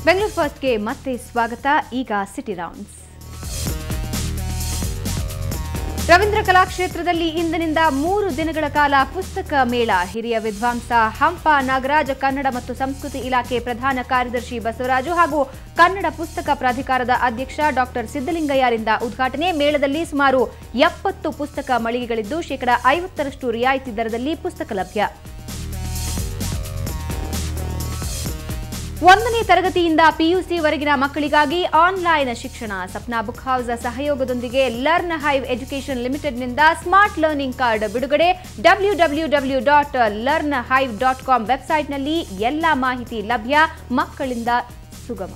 ಬೆಂಗಳೂರು ಫಸ್ಟ್ಗೆ ಮತ್ತೆ ಸ್ವಾಗತ. ಈಗ ಸಿಟಿ ರೌಂಡ್ಸ್. ರವೀಂದ್ರ ಕಲಾಕ್ಷೇತ್ರದಲ್ಲಿ ಇಂದಿನಿಂದ 3 ದಿನಗಳ ಕಾಲ ಪುಸ್ತಕ ಮೇಳ. ಹಿರಿಯ ವಿದ್ವಾಂಸ ಹಂಪ ನಾಗರಾಜ್, ಕನ್ನಡ ಮತ್ತು ಸಂಸ್ಕೃತಿ ಇಲಾಖೆ ಪ್ರಧಾನ ಕಾರ್ಯದರ್ಶಿ ಬಸವರಾಜು ಹಾಗೂ ಕನ್ನಡ ಪುಸ್ತಕ ಪ್ರಾಧಿಕಾರದ ಅಧ್ಯಕ್ಷ ಡಾ ಸಿದ್ದಲಿಂಗಯ್ಯರಿಂದ ಉದ್ಘಾಟನೆ. ಮೇಳದಲ್ಲಿ ಸುಮಾರು 70 ಪುಸ್ತಕ ಮಳಿಗೆಗಳಿದ್ದು ಶೇಕಡಾ 50ರಷ್ಟು ರಿಯಾಯಿತಿ ದರದಲ್ಲಿ ಪುಸ್ತಕ ಲಭ್ಯ. 1ನೇ ತರಗತಿಯಿಂದ ಪಿಯುಸಿ ವರೆಗಿನ ಮಕ್ಕಳಿಗಾಗಿ ಆನ್ಲೈನ್ ಶಿಕ್ಷಣ. ಸಪ್ನಾ ಬುಕ್ ಹೌಸ್ ಸಹಯೋಗದೊಂದಿಗೆ ಲರ್ನ್ ಹೈವ್ ಎಜುಕೇಷನ್ ಲಿಮಿಟೆಡ್ನಿಂದ ಸ್ಮಾರ್ಟ್ ಲರ್ನಿಂಗ್ ಕಾರ್ಡ್ ಬಿಡುಗಡೆ. www.learnhive.com ವೆಬ್ಸೈಟ್ನಲ್ಲಿ ಎಲ್ಲಾ ಮಾಹಿತಿ ಲಭ್ಯ. ಮಕ್ಕಳಿಂದ ಸುಗಮ.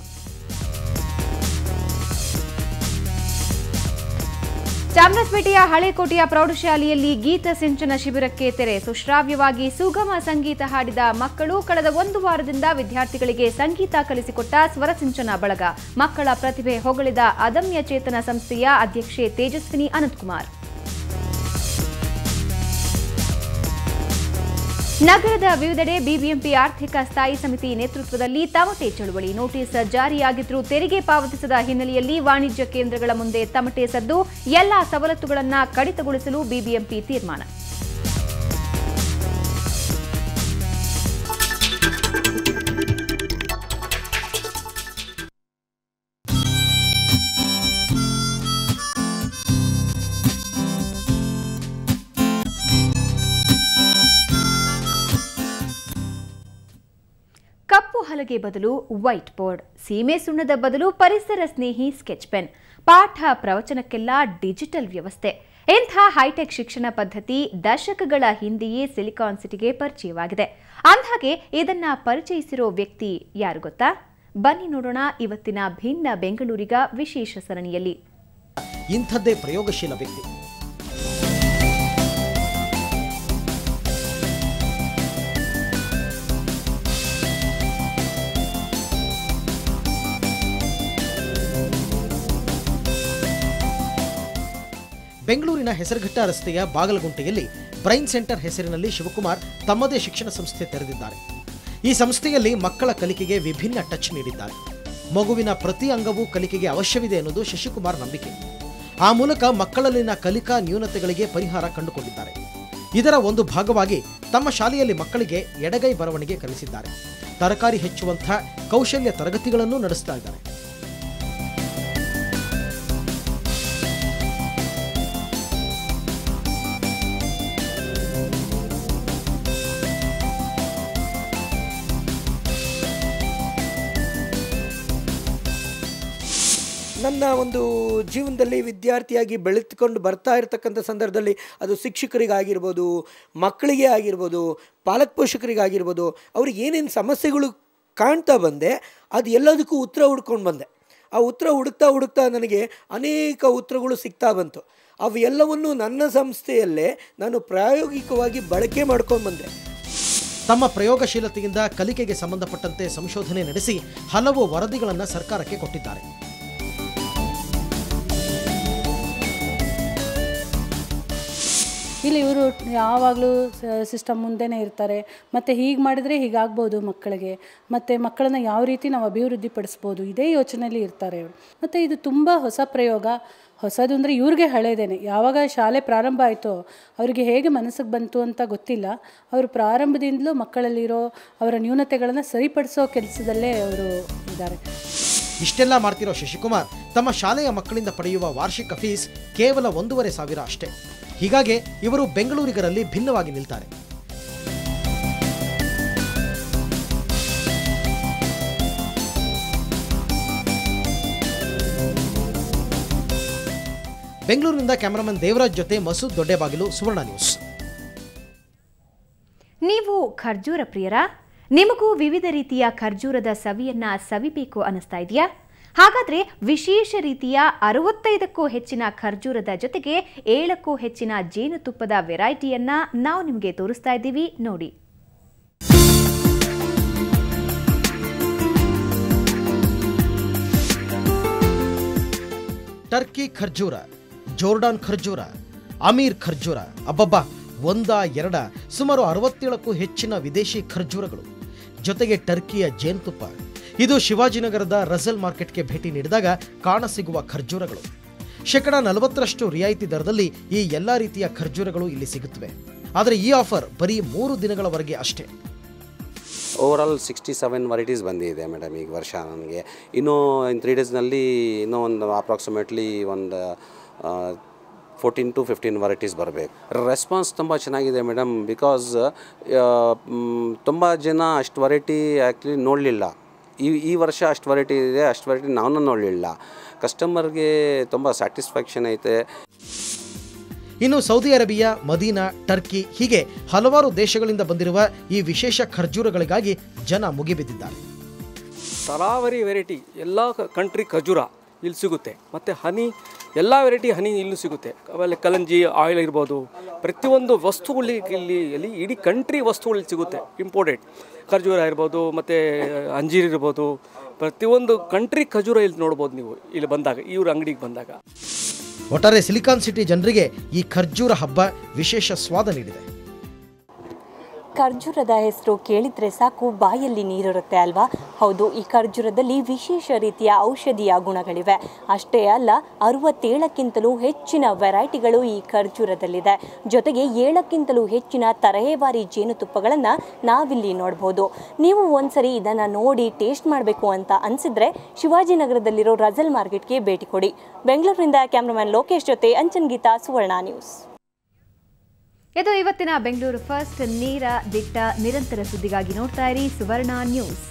ಚಾಮರಾಜಪೇಟೆಯ ಹಳೆಕೋಟೆಯ ಪ್ರೌಢಶಾಲೆಯಲ್ಲಿ ಗೀತ ಸಿಂಚನ ಶಿಬಿರಕ್ಕೆ ತೆರೆ. ಸುಶ್ರಾವ್ಯವಾಗಿ ಸುಗಮ ಸಂಗೀತ ಹಾಡಿದ ಮಕ್ಕಳು. ಕಳೆದ 1 ವಾರದಿಂದ ವಿದ್ಯಾರ್ಥಿಗಳಿಗೆ ಸಂಗೀತ ಕಲಿಸಿಕೊಟ್ಟ ಸ್ವರಸಿಂಚನ ಬಳಗ. ಮಕ್ಕಳ ಪ್ರತಿಭೆ ಹೊಗಳಿದ ಅದಮ್ಯ ಚೇತನ ಸಂಸ್ಥೆಯ ಅಧ್ಯಕ್ಷೆ ತೇಜಸ್ವಿನಿ ಅನಂತಕುಮಾರ್. ನಗರದ ವಿವಿಧೆಡೆ ಬಿಬಿಎಂಪಿ ಆರ್ಥಿಕ ಸ್ಥಾಯಿ ಸಮಿತಿ ನೇತೃತ್ವದಲ್ಲಿ ತಮಟೆ ಚಳುವಳಿ. ನೋಟಿಸ್ ಜಾರಿಯಾಗಿದ್ದರೂ ತೆರಿಗೆ ಪಾವತಿಸದ ಹಿನ್ನೆಲೆಯಲ್ಲಿ ವಾಣಿಜ್ಯ ಕೇಂದ್ರಗಳ ಮುಂದೆ ತಮಟೆ ಸದ್ದು. ಎಲ್ಲಾ ಸವಲತ್ತುಗಳನ್ನು ಕಡಿತಗೊಳಿಸಲು ಬಿಬಿಎಂಪಿ ತೀರ್ಮಾನ. ಕಪ್ಪು ಹಲಗೆ ಬದಲು ವೈಟ್ ಬೋರ್ಡ್, ಸೀಮೆ ಸುಣ್ಣದ ಬದಲು ಪರಿಸರ ಸ್ನೇಹಿ ಸ್ಕೆಚ್ ಪೆನ್, ಪಾಠ ಪ್ರವಚನಕ್ಕೆಲ್ಲ ಡಿಜಿಟಲ್ ವ್ಯವಸ್ಥೆ. ಇಂಥ ಹೈಟೆಕ್ ಶಿಕ್ಷಣ ಪದ್ಧತಿ ದಶಕಗಳ ಹಿಂದೆಯೇ ಸಿಲಿಕಾನ್ ಸಿಟಿಗೆ ಪರಿಚಯವಾಗಿದೆ. ಅಂದ್ಹಾಗೆ ಇದನ್ನ ಪರಿಚಯಿಸಿರೋ ವ್ಯಕ್ತಿ ಯಾರು ಗೊತ್ತಾ? ಬನ್ನಿ ನೋಡೋಣ ಇವತ್ತಿನ ಭಿನ್ನ ಬೆಂಗಳೂರಿಗ ವಿಶೇಷ ಸರಣಿಯಲ್ಲಿ. ಇಂಥದ್ದೇ ಪ್ರಯೋಗಶೀಲ ವ್ಯಕ್ತಿ. ಬೆಂಗಳೂರಿನ ಹೆಸರುಘಟ್ಟ ರಸ್ತೆಯ ಬಾಗಲಗುಂಟೆಯಲ್ಲಿ ಬ್ರೈನ್ ಸೆಂಟರ್ ಹೆಸರಿನಲ್ಲಿ ಶಿವಕುಮಾರ್ ತಮ್ಮದೇ ಶಿಕ್ಷಣ ಸಂಸ್ಥೆ ತೆರೆದಿದ್ದಾರೆ. ಈ ಸಂಸ್ಥೆಯಲ್ಲಿ ಮಕ್ಕಳ ಕಲಿಕೆಗೆ ವಿಭಿನ್ನ ಟಚ್ ನೀಡಿದ್ದಾರೆ. ಮಗುವಿನ ಪ್ರತಿ ಅಂಗವೂ ಕಲಿಕೆಗೆ ಅವಶ್ಯವಿದೆ ಎನ್ನುವುದು ಶಶಿಕುಮಾರ್ ನಂಬಿಕೆ. ಆ ಮೂಲಕ ಮಕ್ಕಳಲ್ಲಿನ ಕಲಿಕಾ ನ್ಯೂನತೆಗಳಿಗೆ ಪರಿಹಾರ ಕಂಡುಕೊಂಡಿದ್ದಾರೆ. ಇದರ ಒಂದು ಭಾಗವಾಗಿ ತಮ್ಮ ಶಾಲೆಯಲ್ಲಿ ಮಕ್ಕಳಿಗೆ ಎಡಗೈ ಬರವಣಿಗೆ ಕಲಿಸಿದ್ದಾರೆ. ತರಕಾರಿ ಹೆಚ್ಚುವಂತಹ ಕೌಶಲ್ಯ ತರಗತಿಗಳನ್ನು ನಡೆಸ್ತಾ ಇದ್ದಾರೆ. ನನ್ನ ಒಂದು ಜೀವನದಲ್ಲಿ ವಿದ್ಯಾರ್ಥಿಯಾಗಿ ಬೆಳೆದುಕೊಂಡು ಬರ್ತಾ ಇರತಕ್ಕಂಥ ಸಂದರ್ಭದಲ್ಲಿ ಅದು ಶಿಕ್ಷಕರಿಗಾಗಿರ್ಬೋದು, ಮಕ್ಕಳಿಗೆ ಆಗಿರ್ಬೋದು, ಪಾಲಕ ಪೋಷಕರಿಗಾಗಿರ್ಬೋದು, ಅವ್ರಿಗೆ ಏನೇನು ಸಮಸ್ಯೆಗಳು ಕಾಣ್ತಾ ಬಂದೆ ಅದು ಎಲ್ಲದಕ್ಕೂ ಉತ್ತರ ಹುಡ್ಕೊಂಡು ಬಂದೆ. ಆ ಉತ್ತರ ಹುಡುಕ್ತಾ ನನಗೆ ಅನೇಕ ಉತ್ತರಗಳು ಸಿಗ್ತಾ ಬಂತು. ಅವು ಎಲ್ಲವನ್ನು ನನ್ನ ಸಂಸ್ಥೆಯಲ್ಲೇ ನಾನು ಪ್ರಾಯೋಗಿಕವಾಗಿ ಬಳಕೆ ಮಾಡ್ಕೊಂಡು ಬಂದೆ. ತಮ್ಮ ಪ್ರಯೋಗಶೀಲತೆಯಿಂದ ಕಲಿಕೆಗೆ ಸಂಬಂಧಪಟ್ಟಂತೆ ಸಂಶೋಧನೆ ನಡೆಸಿ ಹಲವು ವರದಿಗಳನ್ನು ಸರ್ಕಾರಕ್ಕೆ ಕೊಟ್ಟಿದ್ದಾರೆ. ಇಲ್ಲಿ ಇವರು ಯಾವಾಗಲೂ ಸಿಸ್ಟಮ್ ಮುಂದೆನೇ ಇರ್ತಾರೆ. ಮತ್ತು ಹೀಗೆ ಮಾಡಿದರೆ ಹೀಗಾಗ್ಬೋದು ಮಕ್ಕಳಿಗೆ, ಮತ್ತು ಮಕ್ಕಳನ್ನ ಯಾವ ರೀತಿ ನಾವು ಅಭಿವೃದ್ಧಿ ಪಡಿಸ್ಬೋದು, ಇದೇ ಯೋಚನೆಯಲ್ಲಿ ಇರ್ತಾರೆ ಇವರು. ಮತ್ತು ಇದು ತುಂಬ ಹೊಸ ಪ್ರಯೋಗ. ಹೊಸದು ಅಂದರೆ ಇವ್ರಿಗೆ ಹಳೇದೇನೆ. ಯಾವಾಗ ಶಾಲೆ ಪ್ರಾರಂಭ ಆಯಿತೋ ಅವರಿಗೆ ಹೇಗೆ ಮನಸ್ಸಿಗೆ ಬಂತು ಅಂತ ಗೊತ್ತಿಲ್ಲ. ಅವರು ಪ್ರಾರಂಭದಿಂದಲೂ ಮಕ್ಕಳಲ್ಲಿರೋ ಅವರ ನ್ಯೂನತೆಗಳನ್ನು ಸರಿಪಡಿಸೋ ಕೆಲಸದಲ್ಲೇ ಅವರು ಇದ್ದಾರೆ. ಇಷ್ಟೆಲ್ಲ ಮಾಡ್ತಿರೋ ಶಶಿಕುಮಾರ್ ತಮ್ಮ ಶಾಲೆಯ ಮಕ್ಕಳಿಂದ ಪಡೆಯುವ ವಾರ್ಷಿಕ ಫೀಸ್ ಕೇವಲ 1,500 ಅಷ್ಟೇ. ಹೀಗಾಗಿ ಇವರು ಬೆಂಗಳೂರಿಗರಲ್ಲಿ ಭಿನ್ನವಾಗಿ ನಿಲ್ತಾರೆ. ಬೆಂಗಳೂರಿನಿಂದ ಕ್ಯಾಮರಾಮನ್ ದೇವರಾಜ್ ಜೊತೆ ಮಸೂದ್ ದೊಡ್ಡಬಾಗಿಲು, ಸುವರ್ಣ ನ್ಯೂಸ್. ನೀವು ಖರ್ಜೂರ ಪ್ರಿಯರಾ? ನಿಮಗೂ ವಿವಿಧ ರೀತಿಯ ಖರ್ಜೂರದ ಸವಿಯನ್ನ ಸವಿಬೇಕು ಅನಿಸ್ತಾ ಇದೆಯಾ? ಹಾಗಾದ್ರೆ ವಿಶೇಷ ರೀತಿಯ 65ಕ್ಕೂ ಹೆಚ್ಚಿನ ಖರ್ಜೂರದ ಜೊತೆಗೆ 7ಕ್ಕೂ ಹೆಚ್ಚಿನ ಜೇನುತುಪ್ಪದ ವೆರೈಟಿಯನ್ನ ನಾವು ನಿಮಗೆ ತೋರಿಸ್ತಾ ಇದ್ದೀವಿ, ನೋಡಿ. ಟರ್ಕಿ ಖರ್ಜೂರ, ಜೋರ್ಡಾನ್ ಖರ್ಜೂರ, ಅಮೀರ್ ಖರ್ಜೂರ, ಅಬ್ಬಬ್ಬಾ, 1, 2 ಸುಮಾರು 67ಕ್ಕೂ ಹೆಚ್ಚಿನ ವಿದೇಶಿ ಖರ್ಜೂರಗಳು, ಜೊತೆಗೆ ಟರ್ಕಿಯ ಜೇನುತುಪ್ಪ. ಇದು ಶಿವಾಜಿನಗರದ ರಜಲ್ ಮಾರ್ಕೆಟ್ಗೆ ಭೇಟಿ ನೀಡಿದಾಗ ಕಾಣಸಿಗುವ ಖರ್ಜೂರಗಳು. 40% ರಿಯಾಯಿತಿ ದರದಲ್ಲಿ ಈ ಎಲ್ಲ ರೀತಿಯ ಖರ್ಜೂರಗಳು ಇಲ್ಲಿ ಸಿಗುತ್ತವೆ. ಆದರೆ ಈ ಆಫರ್ ಬರೀ 3 ದಿನಗಳವರೆಗೆ ಅಷ್ಟೇ. ಓವರಾಲ್ 67 ವೆರೈಟೀಸ್ ಬಂದಿದೆ ಮೇಡಮ್ ಈ ವರ್ಷ. ನನಗೆ ಇನ್ನೂ 3 ಡೇಸ್ನಲ್ಲಿ ಇನ್ನೂ ಒಂದು ಅಪ್ರಾಕ್ಸಿಮೇಟ್ಲಿ ಒಂದು 14 to 15 ವೆರೈಟೀಸ್ ಬರಬೇಕು. ರೆಸ್ಪಾನ್ಸ್ ತುಂಬ ಚೆನ್ನಾಗಿದೆ ಮೇಡಮ್. ಬಿಕಾಸ್ ತುಂಬ ಜನ ಅಷ್ಟು ವೆರೈಟಿ ಆ್ಯಕ್ಚುಲಿ ನೋಡಲಿಲ್ಲ. ಈ ವರ್ಷ ಅಷ್ಟು ವೆರೈಟಿ ಇದೆ, ಅಷ್ಟು ವೆರೈಟಿ ನಾನು ನೋಡಲಿಲ್ಲ. ಕಸ್ಟಮರ್ಗೆ ತುಂಬ ಸ್ಯಾಟಿಸ್ಫ್ಯಾಕ್ಷನ್ ಐತೆ. ಇನ್ನು ಸೌದಿ ಅರೇಬಿಯಾ, ಮದೀನಾ, ಟರ್ಕಿ ಹೀಗೆ ಹಲವಾರು ದೇಶಗಳಿಂದ ಬಂದಿರುವ ಈ ವಿಶೇಷ ಖರ್ಜೂರಗಳಿಗಾಗಿ ಜನ ಮುಗಿಬಿದ್ದಿದ್ದಾರೆ. ತರಾವರಿ ವೆರೈಟಿ ಎಲ್ಲ ಕಂಟ್ರಿ ಖರ್ಜೂರ ಇಲ್ಲಿ ಸಿಗುತ್ತೆ. ಮತ್ತು ಹನಿ ಎಲ್ಲ ವೆರೈಟಿ ಹನಿ ಇಲ್ಲೂ ಸಿಗುತ್ತೆ. ಆಮೇಲೆ ಕಲಂಜಿ ಆಯಿಲ್ ಇರ್ಬೋದು, ಪ್ರತಿಯೊಂದು ವಸ್ತುಗಳಿಗೆ ಇಲ್ಲಿ ಇಡೀ ಕಂಟ್ರಿ ವಸ್ತುಗಳು ಸಿಗುತ್ತೆ. ಇಂಪೋರ್ಟೆಡ್ ಖರ್ಜೂರ ಇರ್ಬೋದು, ಮತ್ತು ಅಂಜೀರ್ ಇರ್ಬೋದು, ಪ್ರತಿಯೊಂದು ಕಂಟ್ರಿ ಖರ್ಜೂರ ಇಲ್ಲಿ ನೋಡ್ಬೋದು ನೀವು ಇಲ್ಲಿ ಬಂದಾಗ, ಇವ್ರ ಅಂಗಡಿಗೆ ಬಂದಾಗ. ಒಟ್ಟಾರೆ ಸಿಲಿಕಾನ್ ಸಿಟಿ ಜನರಿಗೆ ಈ ಖರ್ಜೂರ ಹಬ್ಬ ವಿಶೇಷ ಸ್ವಾದ ನೀಡಿದೆ. ಖರ್ಜೂರದ ಹೆಸರು ಕೇಳಿದರೆ ಸಾಕು ಬಾಯಲ್ಲಿ ನೀರಿರುತ್ತೆ ಅಲ್ವಾ? ಹೌದು, ಈ ಖರ್ಜೂರದಲ್ಲಿ ವಿಶೇಷ ರೀತಿಯ ಔಷಧೀಯ ಗುಣಗಳಿವೆ. ಅಷ್ಟೇ ಅಲ್ಲ, 67ಕ್ಕಿಂತಲೂ ಹೆಚ್ಚಿನ ವೆರೈಟಿಗಳು ಈ ಖರ್ಜೂರದಲ್ಲಿದೆ. ಜೊತೆಗೆ 7ಕ್ಕಿಂತಲೂ ಹೆಚ್ಚಿನ ತರಹೇವಾರಿ ಜೇನುತುಪ್ಪಗಳನ್ನು ನಾವಿಲ್ಲಿ ನೋಡ್ಬೋದು. ನೀವು ಒಂದ್ಸರಿ ಇದನ್ನು ನೋಡಿ ಟೇಸ್ಟ್ ಮಾಡಬೇಕು ಅಂತ ಅನಿಸಿದ್ರೆ ಶಿವಾಜಿನಗರದಲ್ಲಿರೋ ರಜಲ್ ಮಾರ್ಕೆಟ್ಗೆ ಭೇಟಿ ಕೊಡಿ. ಬೆಂಗಳೂರಿನಿಂದ ಕ್ಯಾಮ್ರಾಮನ್ ಲೋಕೇಶ್ ಜೊತೆ ಅಂಚನ್ ಗೀತಾ, ಸುವರ್ಣ ನ್ಯೂಸ್. ಇದು ಇವತ್ತಿನ ಬೆಂಗಳೂರು ಫಸ್ಟ್ ನೇರ ದಿಟ್ಟ ನಿರಂತರ ಸುದ್ದಿಗಾಗಿ ನೋಡ್ತಾ ಇರಿ ಸುವರ್ಣ ನ್ಯೂಸ್.